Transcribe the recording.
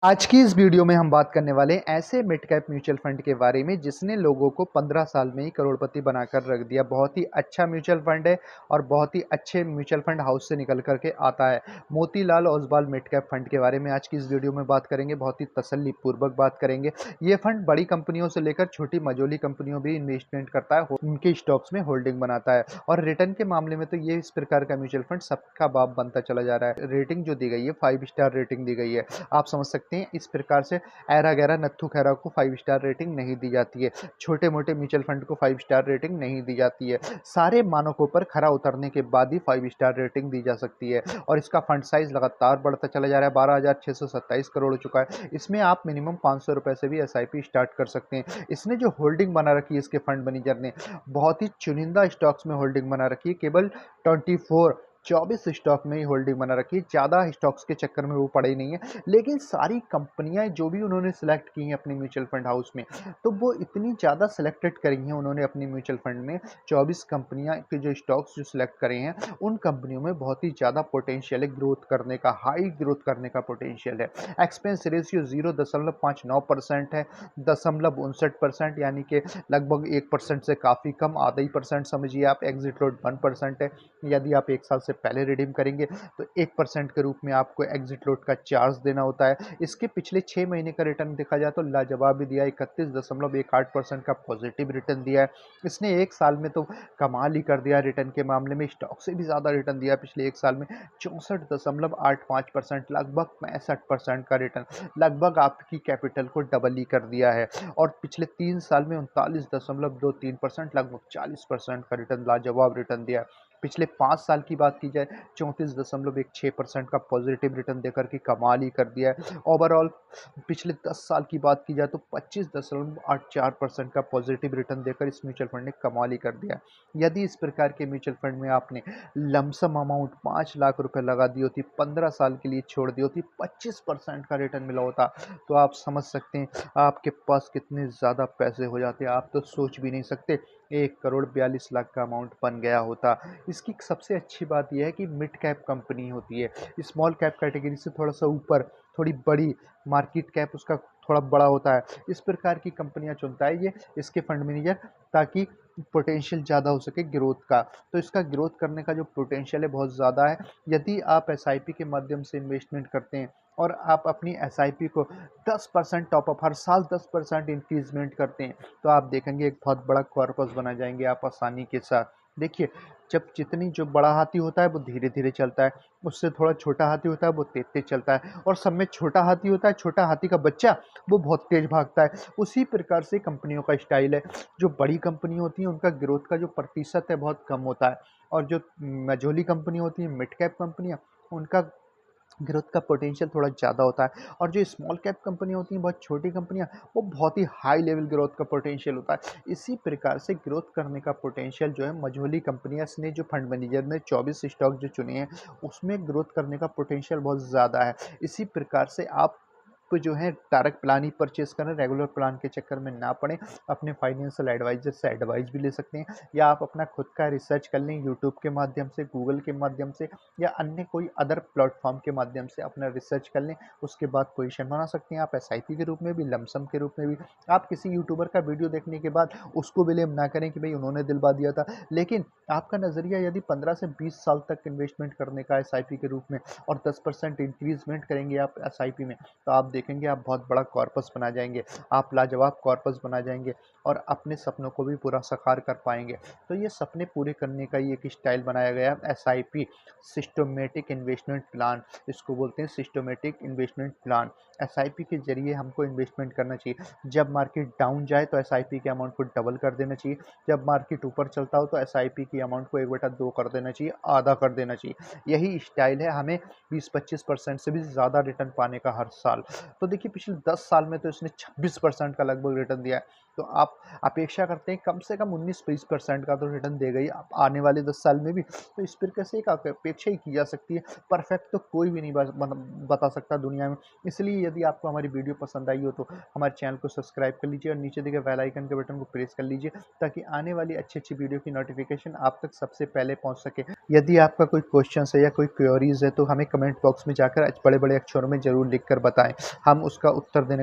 आज की इस वीडियो में हम बात करने वाले हैं ऐसे मिड कैप म्यूचुअल फंड के बारे में जिसने लोगों को 15 साल में ही करोड़पति बनाकर रख दिया। बहुत ही अच्छा म्यूचुअल फंड है और बहुत ही अच्छे म्यूचुअल फंड हाउस से निकल कर के आता है। Motilal Oswal mid cap fund के बारे में आज की इस वीडियो में बात करेंगे, बहुत ही तसल्ली पूर्वक बात करेंगे। ये फंड बड़ी कंपनियों से लेकर छोटी मझोली कंपनियों भी इन्वेस्टमेंट करता है, उनके स्टॉक्स में होल्डिंग बनाता है और रिटर्न के मामले में तो ये इस प्रकार का म्यूचुअल फंड सबका बाप बनता चला जा रहा है। रेटिंग जो दी गई है 5 स्टार रेटिंग दी गई है। आप समझ सकते हैं इस प्रकार से ऐरा गैरा नत्थु खैरा को 5 स्टार रेटिंग नहीं दी जाती है। छोटे मोटे म्यूचुअल फंड को 5 स्टार रेटिंग नहीं दी जाती है। सारे मानकों पर खरा उतरने के बाद ही 5 स्टार रेटिंग दी जा सकती है और इसका फंड साइज लगातार बढ़ता चला जा रहा है। 12,627 करोड़ हो चुका है। इसमें आप मिनिमम 500 रुपए से भी एसआईपी स्टार्ट कर सकते हैं। इसने जो होल्डिंग बना रखी है इसके फंड मैनेजर ने, बहुत ही चुनिंदा स्टॉक्स में होल्डिंग बना रखी है। केवल 24 स्टॉक में ही होल्डिंग बना रखी है। ज़्यादा स्टॉक्स के चक्कर में वो पड़े नहीं है, लेकिन सारी कंपनियां जो भी उन्होंने सिलेक्ट की हैं अपने म्यूचुअल फंड हाउस में, तो वो इतनी ज़्यादा सिलेक्टेड करी हैं उन्होंने अपने म्यूचुअल फंड में। 24 कंपनियां के जो स्टॉक्स जो सिलेक्ट करे हैं उन कंपनियों में बहुत ही ज़्यादा पोटेंशियल है ग्रोथ करने का, हाई ग्रोथ करने का पोटेंशियल है। एक्सपेंस रेशियो 0.59% है, 0.59% यानी कि लगभग 1% से काफ़ी कम, आधा ही परसेंट समझिए आप। एग्जिट रेट 1% है। यदि आप 1 साल से पहले रिडीम करेंगे तो 1% के रूप में आपको एग्जिट लोड का चार्ज देना होता है। इसके पिछले 6 महीने का रिटर्न देखा जाए तो लाजवाब ही दिया है। 31.18% का पॉजिटिव रिटर्न दिया है। इसने 1 साल में तो कमाल ही कर दिया रिटर्न के मामले में। स्टॉक से भी ज़्यादा रिटर्न दिया पिछले 1 साल में। 64.85%, लगभग 65% का रिटर्न, लगभग आपकी कैपिटल को डबल ही कर दिया है। और पिछले 3 साल में 39.23%, लगभग 40% का रिटर्न, लाजवाब रिटर्न दिया है। पिछले 5 साल की बात की जाए 34.16% का पॉजिटिव रिटर्न देकर के कमाल ही कर दिया है। ओवरऑल पिछले 10 साल की बात की जाए तो 25.84% का पॉजिटिव रिटर्न देकर इस म्यूचुअल फंड ने कमाल ही कर दिया है। यदि इस प्रकार के म्यूचुअल फंड में आपने लमसम अमाउंट 5 लाख रुपए लगा दी होती, 15 साल के लिए छोड़ दी होती, 25% का रिटर्न मिला होता, तो आप समझ सकते हैं आपके पास कितने ज़्यादा पैसे हो जाते। आप तो सोच भी नहीं सकते 1,42,00,000 का अमाउंट बन गया होता। इसकी सबसे अच्छी बात यह है कि मिड कैप कंपनी होती है, स्मॉल कैप कैटेगरी से थोड़ा सा ऊपर, थोड़ी बड़ी मार्केट कैप उसका थोड़ा बड़ा होता है। इस प्रकार की कंपनियां चुनता है ये इसके फंड मैनेजर, ताकि पोटेंशियल ज़्यादा हो सके ग्रोथ का। तो इसका ग्रोथ करने का जो पोटेंशियल है बहुत ज़्यादा है। यदि आप एसआईपी के माध्यम से इन्वेस्टमेंट करते हैं और आप अपनी एसआईपी को 10% टॉपअप, हर साल 10% इंक्रीजमेंट करते हैं, तो आप देखेंगे एक बहुत बड़ा कॉर्पस बना जाएंगे आप आसानी के साथ। देखिए, जब जितनी जो बड़ा हाथी होता है वो धीरे धीरे चलता है, उससे थोड़ा छोटा हाथी होता है वो तेज तेज चलता है, और सब में छोटा हाथी होता है, छोटा हाथी का बच्चा, वो बहुत तेज भागता है। उसी प्रकार से कंपनियों का स्टाइल है। जो बड़ी कंपनी होती है उनका ग्रोथ का जो प्रतिशत है बहुत कम होता है, और जो मझोली कंपनी होती है, मिड कैप कंपनियां, उनका ग्रोथ का पोटेंशियल थोड़ा ज़्यादा होता है। और जो स्मॉल कैप कंपनी होती हैं, बहुत छोटी कंपनियां, वो बहुत ही हाई लेवल ग्रोथ का पोटेंशियल होता है। इसी प्रकार से ग्रोथ करने का पोटेंशियल जो है मझोली कंपनियां ने, जो फंड मैनेजर ने 24 स्टॉक जो चुने हैं उसमें ग्रोथ करने का पोटेंशियल बहुत ज़्यादा है। इसी प्रकार से आप जो है डायरेक्ट प्लान ही परचेज करें, रेगुलर प्लान के चक्कर में ना पड़े। अपने फाइनेंशियल एडवाइजर से एडवाइस भी ले सकते हैं, या आप अपना खुद का रिसर्च कर लें यूट्यूब के माध्यम से, गूगल के माध्यम से, या अन्य कोई अदर प्लेटफॉर्म के माध्यम से अपना रिसर्च कर लें। उसके बाद पोजीशन बना सकते हैं आप एसआईपी के रूप में भी, लमसम के रूप में भी। आप किसी यूट्यूबर का वीडियो देखने के बाद उसको ब्लेम ना करें कि भाई उन्होंने दिलवा दिया था, लेकिन आपका नज़रिया यदि 15 से 20 साल तक इन्वेस्टमेंट करने का एसआईपी के रूप में, और 10% इंक्रीजमेंट करेंगे आप एसआईपी में, तो आप देखेंगे आप बहुत बड़ा कॉर्पस बना जाएंगे, आप लाजवाब कॉर्पस बना जाएंगे और अपने सपनों को भी पूरा साकार कर पाएंगे। तो ये सपने पूरे करने का ही एक स्टाइल बनाया गया है एसआईपी, सिस्टमेटिक इन्वेस्टमेंट प्लान, इसको बोलते हैं सिस्टमेटिक इन्वेस्टमेंट प्लान। एसआईपी के जरिए हमको इन्वेस्टमेंट करना चाहिए। जब मार्केट डाउन जाए तो एसआईपी के अमाउंट को डबल कर देना चाहिए, जब मार्केट ऊपर चलता हो तो एसआईपी की अमाउंट को 1/2 कर देना चाहिए, आधा कर देना चाहिए। यही स्टाइल है हमें 20-25% से भी ज़्यादा रिटर्न पाने का हर साल। तो देखिए पिछले 10 साल में तो इसने 26% का लगभग रिटर्न दिया है। तो आप अपेक्षा करते हैं कम से कम 19-20% का तो रिटर्न देगा ही आप आने वाले 10 साल में भी। तो इस प्रकार से एक अपेक्षा ही की जा सकती है। परफेक्ट तो कोई भी नहीं बता सकता दुनिया में। इसलिए यदि आपको हमारी वीडियो पसंद आई हो तो हमारे चैनल को सब्सक्राइब कर लीजिए और नीचे दिए गए बेल आइकन के बटन को प्रेस कर लीजिए, ताकि आने वाली अच्छी वीडियो की नोटिफिकेशन आप तक सबसे पहले पहुंच सके। यदि आपका कोई क्वेश्चन है या कोई क्वेरीज है तो हमें कमेंट बॉक्स में जाकर बड़े बड़े अक्षरों में जरूर लिख कर बताएं। हम उसका उत्तर देने